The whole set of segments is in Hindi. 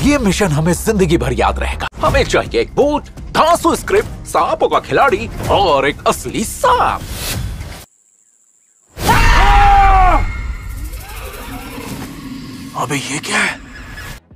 ये मिशन हमें जिंदगी भर याद रहेगा। हमें चाहिए एक बोट, धांसू स्क्रिप्ट, सांपों का खिलाड़ी और एक असली सांप। अबे ये क्या है?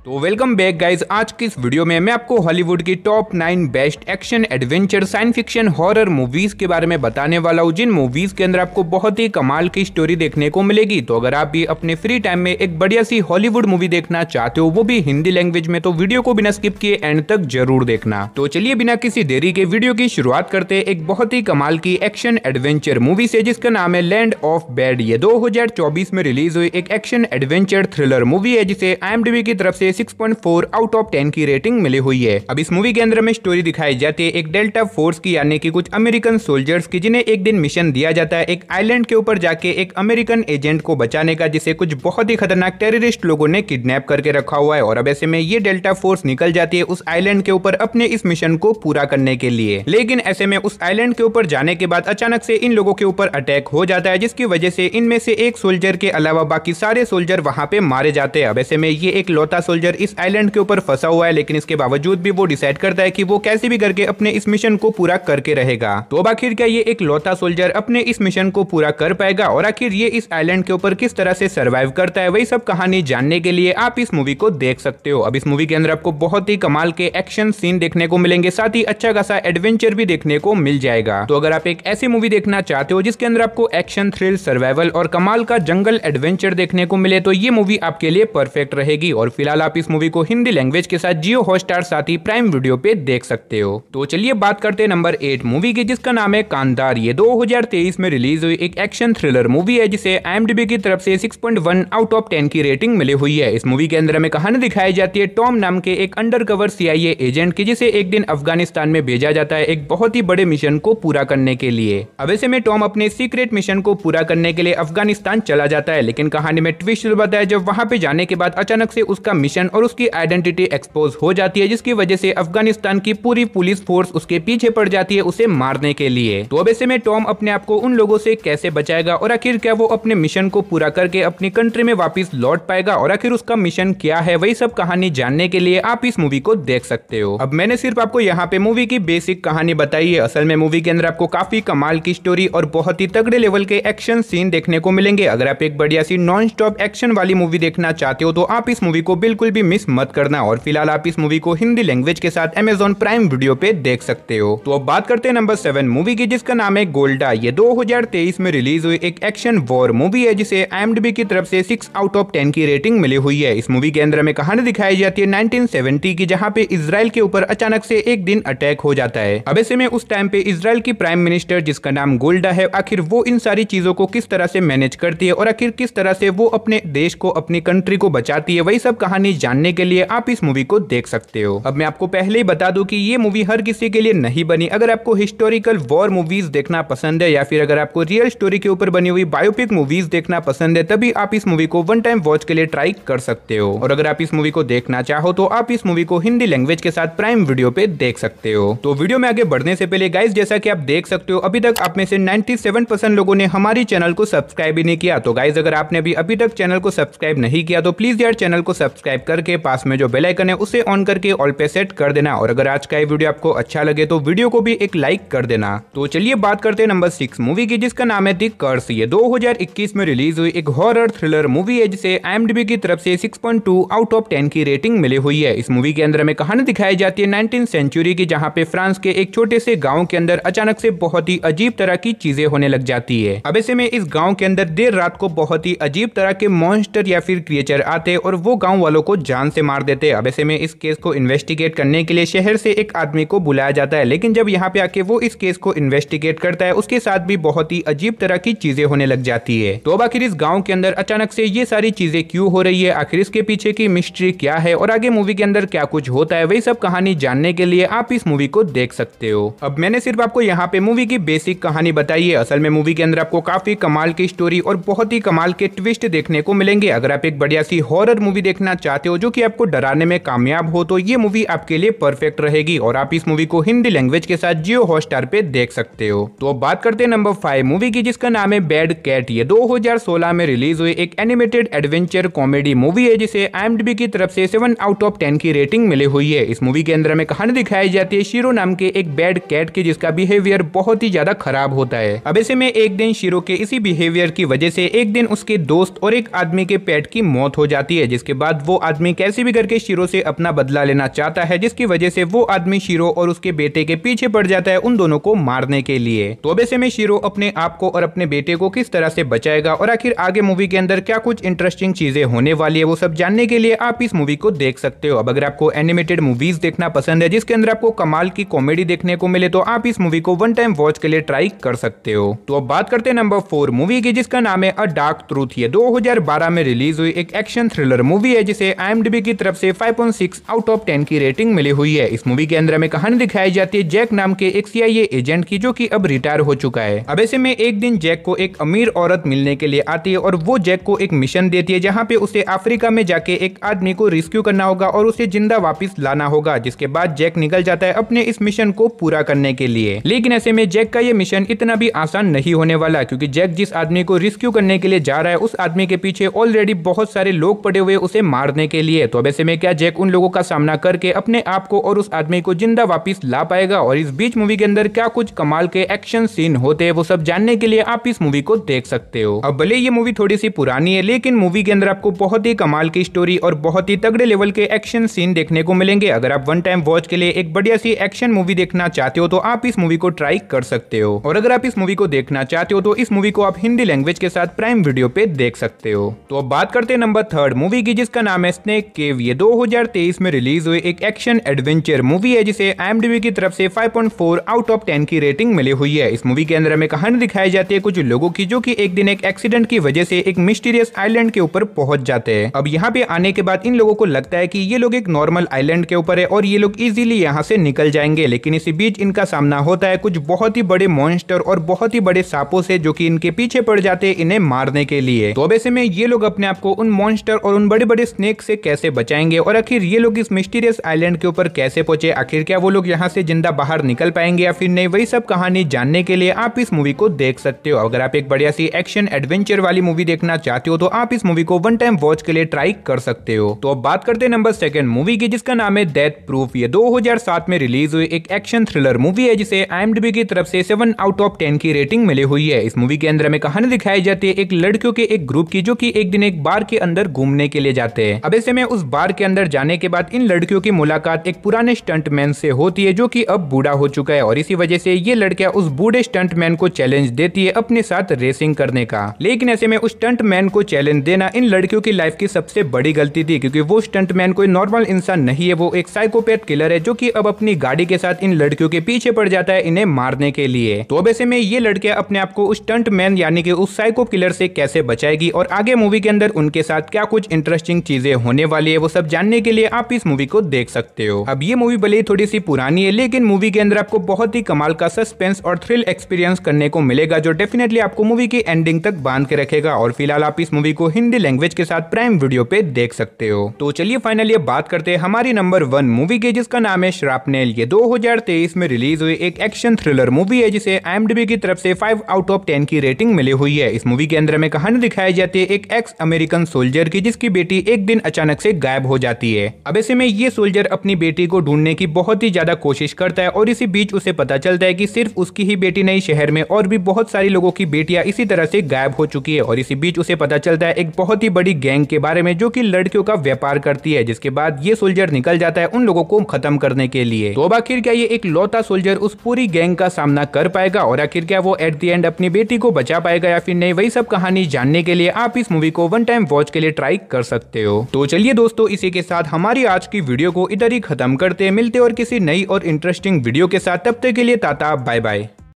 तो वेलकम बैक गाइज। आज की इस वीडियो में मैं आपको हॉलीवुड की top 9 best action adventure science fiction horror movies के बारे में बताने वाला हूँ, जिन मूवीज के अंदर आपको बहुत ही कमाल की स्टोरी देखने को मिलेगी। तो अगर आप भी अपने फ्री टाइम में एक बढ़िया सी हॉलीवुड मूवी देखना चाहते हो, वो भी हिंदी लैंग्वेज में, तो वीडियो को बिना स्किप किए एंड तक जरूर देखना। तो चलिए बिना किसी देरी के वीडियो की शुरुआत करते एक बहुत ही कमाल की एक्शन एडवेंचर मूवी से, जिसका नाम है लैंड ऑफ बैड। ये 2024 में रिलीज हुई एक एक्शन एडवेंचर थ्रिलर मूवी है, जिसे IMDb की तरफ से 6.4 आउट ऑफ 10 की रेटिंग मिली हुई है। अब इस मूवी के अंदर में स्टोरी दिखाई जाती है एक डेल्टा फोर्स की, यानी कि कुछ अमेरिकन सोल्जर्स की, जिन्हें एक दिन मिशन दिया जाता है एक आइलैंड के ऊपर जाके एक अमेरिकन एजेंट को बचाने का, जिसे कुछ बहुत ही खतरनाक टेररिस्ट लोगों ने किडनैप करके रखा हुआ है। और अब ऐसे में ये डेल्टा फोर्स निकल जाती है उस आइलैंड के ऊपर अपने इस मिशन को पूरा करने के लिए। लेकिन ऐसे में उस आइलैंड के ऊपर जाने के बाद अचानक से इन लोगों के ऊपर अटैक हो जाता है, जिसकी वजह से इनमें से एक सोल्जर के अलावा बाकी सारे सोल्जर वहां पे मारे जाते हैं। अब ऐसे में ये एक लौता सोल्जर इस आइलैंड के ऊपर फंसा हुआ है, लेकिन इसके बावजूद भी वो डिसाइड करता है कि वो कैसे भी करके अपने इस मिशन को पूरा करके रहेगा। तो अब आखिर क्या ये एक लौता सोल्जर अपने इस मिशन को पूरा कर पाएगा, और आखिर ये इस आइलैंड के ऊपर किस तरह से सर्वाइव करता है, वही सब कहानी जानने के लिए आप इस मूवी को देख सकते हो। अब इस मूवी के अंदर आपको बहुत ही कमाल के एक्शन सीन देखने को मिलेंगे, साथ ही अच्छा खासा एडवेंचर भी देखने को मिल जाएगा। तो अगर आप एक ऐसी मूवी देखना चाहते हो जिसके अंदर आपको एक्शन, थ्रिल, सर्वाइवल और कमाल का जंगल एडवेंचर देखने को मिले, तो ये मूवी आपके लिए परफेक्ट रहेगी। और फिलहाल आप इस मूवी को हिंदी लैंग्वेज के साथ जियो हॉटस्टार साथ ही प्राइम वीडियो पे देख सकते हो। तो चलिए बात करते हैं नंबर 8 मूवी की, जिसका नाम है कांतार। ये 2023 में रिलीज हुई एक एक्शन थ्रिलर मूवी है, जिसे IMDb की तरफ से 6.1 आउट ऑफ 10 की रेटिंग मिली हुई है। इस मूवी के अंदर हमें कहानी दिखाई जाती है टॉम नाम के एक अंडरकवर CIA एजेंट की, जिसे एक दिन अफगानिस्तान में भेजा जाता है एक बहुत ही बड़े मिशन को पूरा करने के लिए। अब ऐसे में टॉम अपने सीक्रेट मिशन को पूरा करने के लिए अफगानिस्तान चला जाता है, लेकिन कहानी में ट्विस्ट बताया है जब वहां पे जाने के बाद अचानक से उसका मिशन और उसकी आइडेंटिटी एक्सपोज हो जाती है, जिसकी वजह से अफगानिस्तान की पूरी पुलिस फोर्स उसके पीछे पड़ जाती है उसे मारने के लिए। तो अब ऐसे में टॉम अपने आप को उन लोगों से कैसे बचाएगा, और आखिर क्या वो अपने मिशन को पूरा करके अपनी कंट्री में वापस लौट पाएगा, और आखिर उसका मिशन क्या है, वही सब कहानी जानने के लिए आप इस मूवी को देख सकते हो। अब मैंने सिर्फ आपको यहाँ पे मूवी की बेसिक कहानी बताई है। असल में मूवी के अंदर आपको काफी कमाल की स्टोरी और बहुत ही तगड़े लेवल के एक्शन सीन देखने को मिलेंगे। अगर आप एक बढ़िया सी नॉन स्टॉप एक्शन वाली मूवी देखना चाहते हो, तो आप इस मूवी को बिल्कुल भी मिस मत करना। और फिलहाल आप इस मूवी को हिंदी लैंग्वेज के साथ Amazon प्राइम वीडियो पे देख सकते हो। तो अब बात करते हैं नंबर 7 मूवी की, जिसका नाम है गोल्डा। ये 2023 में रिलीज हुई एक एक्शन वॉर मूवी है, जिसे IMDb की तरफ से 6 आउट ऑफ 10 की रेटिंग मिली हुई है। इस मूवी के अंदर हमें कहानी दिखाई जाती है 1970 की, जहाँ पे इजराइल के ऊपर अचानक से एक दिन अटैक हो जाता है। अब ऐसे में उस टाइम पे इजराइल की प्राइम मिनिस्टर, जिसका नाम गोल्डा है, आखिर वो इन सारी चीजों को किस तरह से मैनेज करती है, और आखिर किस तरह से वो अपने देश को, अपनी कंट्री को बचाती है, वही सब कहानी जानने के लिए आप इस मूवी को देख सकते हो। अब मैं आपको पहले ही बता दूं कि ये मूवी हर किसी के लिए नहीं बनी। अगर आपको हिस्टोरिकल वॉर मूवीज देखना पसंद है, या फिर अगर आपको रियल स्टोरी के ऊपर बनी हुई बायोपिक मूवीज देखना पसंद है, तभी आप इस मूवी को वन टाइम वॉच के लिए ट्राई कर सकते हो। और अगर आप इस मूवी को देखना चाहो, तो आप इस मूवी को हिंदी लैंग्वेज के साथ प्राइम वीडियो पे देख सकते हो। तो वीडियो में आगे बढ़ने से पहले गाइस, जैसा कि आप देख सकते हो, अभी तक आप में से 97% लोगों ने हमारी चैनल को सब्सक्राइब ही नहीं किया। तो गाइस, अगर आपने भी अभी तक चैनल को सब्सक्राइब नहीं किया, तो प्लीज यार चैनल को सब्सक्राइब करके पास में जो बेल आइकन है उसे ऑन करके ऑल पे सेट कर देना। और अगर आज का ये वीडियो आपको अच्छा लगे, तो वीडियो को भी एक लाइक कर देना। तो चलिए बात करते हैं नंबर 6 मूवी की, जिसका नाम है द कर्स। ये 2021 में रिलीज हुई एक हॉरर थ्रिलर मूवी है, जिसे IMDb की तरफ से 6.2 आउट ऑफ 10 की रेटिंग मिली हुई है। इस मूवी के अंदर हमें कहानी दिखाई जाती है 19th सेंचुरी की, जहाँ पे फ्रांस के एक छोटे से गाँव के अंदर अचानक से बहुत ही अजीब तरह की चीजें होने लग जाती है। अब ऐसे में इस गाँव के अंदर देर रात को बहुत ही अजीब तरह के मॉन्स्टर या फिर क्रिएचर आते हैं, और वो गाँव वालों को जान से मार देते हैं। अब ऐसे में इस केस को इन्वेस्टिगेट करने के लिए शहर से एक आदमी को बुलाया जाता है, लेकिन जब यहाँ पे आके वो इस केस को इन्वेस्टिगेट करता है, उसके साथ भी बहुत ही अजीब तरह की चीजें होने लग जाती है। तो अब आखिर इस गांव के अंदर अचानक से ये सारी चीजें क्यों हो रही है, आखिर इसके पीछे की मिस्ट्री क्या है, और आगे मूवी के अंदर क्या कुछ होता है, वही सब कहानी जानने के लिए आप इस मूवी को देख सकते हो। अब मैंने सिर्फ आपको यहाँ पे मूवी की बेसिक कहानी बताई है। असल में मूवी के अंदर आपको काफी कमाल की स्टोरी और बहुत ही कमाल के ट्विस्ट देखने को मिलेंगे। अगर आप एक बढ़िया सी हॉरर मूवी देखना चाहते हो, चाहते हो जो कि आपको डराने में कामयाब हो तो ये मूवी आपके लिए परफेक्ट रहेगी और आप इस मूवी को हिंदी लैंग्वेज के साथ जियो हॉटस्टार पे देख सकते हो। तो अब बात करते हैं नंबर 5 मूवी की, जिसका नाम है बैड कैट। ये 2016 में रिलीज हुई एक एनिमेटेड एडवेंचर कॉमेडी मूवी है जिसे IMDb की तरफ से 7 आउट ऑफ 10 की रेटिंग मिली हुई है। इस मूवी के अंदर हमें कहानी दिखाई जाती है शिरो नाम के एक बैड कैट की, जिसका बिहेवियर बहुत ही ज्यादा खराब होता है। अब ऐसे में एक दिन शिरो के इसी बिहेवियर की वजह से एक दिन उसके दोस्त और एक आदमी के पेट की मौत हो जाती है, जिसके बाद वो आदमी कैसे भी करके शिरो से अपना बदला लेना चाहता है, जिसकी वजह से वो आदमी शिरो और उसके बेटे के पीछे पड़ जाता है उन दोनों को मारने के लिए। तो अब ऐसे में शिरो अपने आप को और अपने बेटे को किस तरह से बचाएगा और आखिर आगे मूवी के अंदर क्या कुछ इंटरेस्टिंग चीजें होने वाली है, वो सब जानने के लिए आप इस मूवी को देख सकते हो। अब अगर आपको एनिमेटेड मूवीज देखना पसंद है जिसके अंदर आपको कमाल की कॉमेडी देखने को मिले तो आप इस मूवी को वन टाइम वॉच के लिए ट्राई कर सकते हो। तो अब बात करते हैं नंबर 4 मूवी की, जिसका नाम है अ डार्क ट्रूथ। ये 2012 में रिलीज हुई एक एक्शन थ्रिलर मूवी है जिसे IMDb की तरफ से 5.6 आउट ऑफ 10 की रेटिंग मिली हुई है। इस मूवी के अंदर हमें कहानी दिखाई जाती है जैक नाम के एक CIA एजेंट की, जो कि अब रिटायर हो चुका है। अब ऐसे में एक दिन जैक को एक अमीर औरत मिलने के लिए आती है और वो जैक को एक मिशन देती है जहाँ पे उसे अफ्रीका में जाके एक आदमी को रेस्क्यू करना होगा और उसे जिंदा वापस लाना होगा। जिसके बाद जैक निकल जाता है अपने इस मिशन को पूरा करने के लिए। लेकिन ऐसे में जैक का ये मिशन इतना भी आसान नहीं होने वाला, क्योंकि जैक जिस आदमी को रेस्क्यू करने के लिए जा रहा है उस आदमी के पीछे ऑलरेडी बहुत सारे लोग पड़े हुए उसे मारने के लिए। तो अब ऐसे में क्या जैक उन लोगों का सामना करके अपने आप को और उस आदमी को जिंदा वापस ला पाएगा, और इस बीच मूवी के अंदर क्या कुछ कमाल के एक्शन सीन होते हैं वो सब जानने के लिए आप इस मूवी को देख सकते हो। अब भले ये मूवी थोड़ी सी पुरानी है लेकिन मूवी के अंदर आपको बहुत ही कमाल की स्टोरी और बहुत ही तगड़े लेवल के एक्शन सीन देखने को मिलेंगे। अगर आप वन टाइम वॉच के लिए एक बढ़िया सी एक्शन मूवी देखना चाहते हो तो आप इस मूवी को ट्राई कर सकते हो, और अगर आप इस मूवी को देखना चाहते हो तो इस मूवी को आप हिंदी लैंग्वेज के साथ प्राइम वीडियो पे देख सकते हो। तो अब बात करते हैं नंबर 3 मूवी की, जिसका नाम है स्नेक केव। ये 2023 में रिलीज हुई एक एक्शन एडवेंचर मूवी है जिसे IMDb की तरफ से 5.4 आउट ऑफ 10 की रेटिंग मिली हुई है। इस मूवी के अंदर हमें कहानी दिखाई जाती है कुछ लोगों की, जो कि एक दिन एक एक्सीडेंट की वजह से एक मिस्टीरियस आइलैंड के ऊपर पहुंच जाते हैं। अब यहाँ पे आने के बाद इन लोगों को लगता है कि ये लोग एक नॉर्मल आइलैंड के ऊपर है और ये लोग इजीली यहाँ से निकल जाएंगे, लेकिन इसी बीच इनका सामना होता है कुछ बहुत ही बड़े मॉन्स्टर और बहुत ही बड़े सांपों से, जो कि इनके पीछे पड़ जाते हैं इन्हें मारने के लिए। तो अब ऐसे में ये लोग अपने आप को उन मॉन्स्टर और उन बड़े बड़े स्नेक से कैसे बचाएंगे और आखिर ये लोग इस मिस्टीरियस आइलैंड के ऊपर कैसे पहुंचे, आखिर क्या वो लोग यहाँ से जिंदा बाहर निकल पाएंगे या फिर नहीं, वही सब कहानी जानने के लिए आप इस मूवी को देख सकते हो। अगर आप एक बढ़िया सी एक्शन एडवेंचर वाली मूवी देखना चाहते हो तो आप इस मूवी को वन टाइम वॉच के लिए ट्राई कर सकते हो। तो अब बात करते हैं नंबर 2 मूवी की, जिसका नाम है डेथ प्रूफ। ये 2007 में रिलीज हुई एक एक्शन थ्रिलर मूवी है जिसे IMDb की तरफ से 7 आउट ऑफ 10 की रेटिंग मिली हुई है। इस मूवी के अंदर हमें कहानी दिखाई जाती है एक लड़कियों के एक ग्रुप की, जो कि एक दिन एक बार के अंदर घूमने के लिए जाते हैं। अब ऐसे में उस बार के अंदर जाने के बाद इन लड़कियों की मुलाकात एक पुराने स्टंटमैन से होती है, जो कि अब बूढ़ा हो चुका है, और इसी वजह से ये लड़कियां उस बूढ़े स्टंटमैन को चैलेंज देती है अपने साथ रेसिंग करने का। लेकिन ऐसे में उस स्टंटमैन को चैलेंज देना इन लड़कियों की लाइफ की सबसे बड़ी गलती थी, क्योंकि वो स्टंटमैन कोई नॉर्मल इंसान नहीं है, वो एक साइकोपैथ किलर है, जो कि अब अपनी गाड़ी के साथ इन लड़कियों के पीछे पड़ जाता है इन्हें मारने के लिए। तो अब ऐसे में ये लड़कियां अपने आप को उस स्टंटमैन यानी कि उस साइको किलर से कैसे बचाएगी और आगे मूवी के अंदर उनके साथ क्या कुछ इंटरेस्टिंग चीजें होने वाली है, वो सब जानने के लिए आप इस मूवी को देख सकते हो। अब ये मूवी भले ही थोड़ी सी पुरानी है लेकिन मूवी के अंदर आपको बहुत ही कमाल का सस्पेंस और थ्रिल एक्सपीरियंस करने को मिलेगा, जो डेफिनेटली आपको मूवी की एंडिंग तक बांध के रखेगा। और फिलहाल आप इस मूवी को हिंदी लैंग्वेज के साथ प्राइम वीडियो पे देख सकते हो। तो चलिए फाइनली बात करते हैं हमारी नंबर 1 मूवी की, जिसका नाम है श्रापनेल। ये 2023 में रिलीज हुई एक एक्शन थ्रिलर मूवी है जिसे IMDb की तरफ से 5 आउट ऑफ 10 की रेटिंग मिली हुई है। इस मूवी के अंदर हमें कहानी दिखाई जाती है एक एक्स अमेरिकन सोल्जर की, जिसकी बेटी एक दिन अचानक से गायब हो जाती है। अब ऐसे में ये सोल्जर अपनी बेटी को ढूंढने की बहुत ही ज्यादा कोशिश करता है, और इसी बीच उसे पता चलता है कि सिर्फ उसकी ही बेटी नहीं, शहर में और भी बहुत सारी लोगों की बेटियां इसी तरह से गायब हो चुकी है। और इसी बीच उसे पता चलता है एक बहुत ही बड़ी गैंग के बारे में, जो कि लड़कियों का व्यापार करती है। जिसके बाद ये सोल्जर निकल जाता है उन लोगों को खत्म करने के लिए। तो अब आखिर क्या ये एक लौता सोल्जर उस पूरी गैंग का सामना कर पाएगा, और आखिर क्या वो एट द एंड अपनी बेटी को बचा पाएगा या फिर नहीं, वही सब कहानी जानने के लिए आप इस मूवी को वन टाइम वॉच के लिए ट्राई कर सकते हो। तो चलिए दोस्तों, इसी के साथ हमारी आज की वीडियो को इधर ही खत्म करते हैं। मिलते और किसी नई और इंटरेस्टिंग वीडियो के साथ, तब तक के लिए टाटा बाय बाय।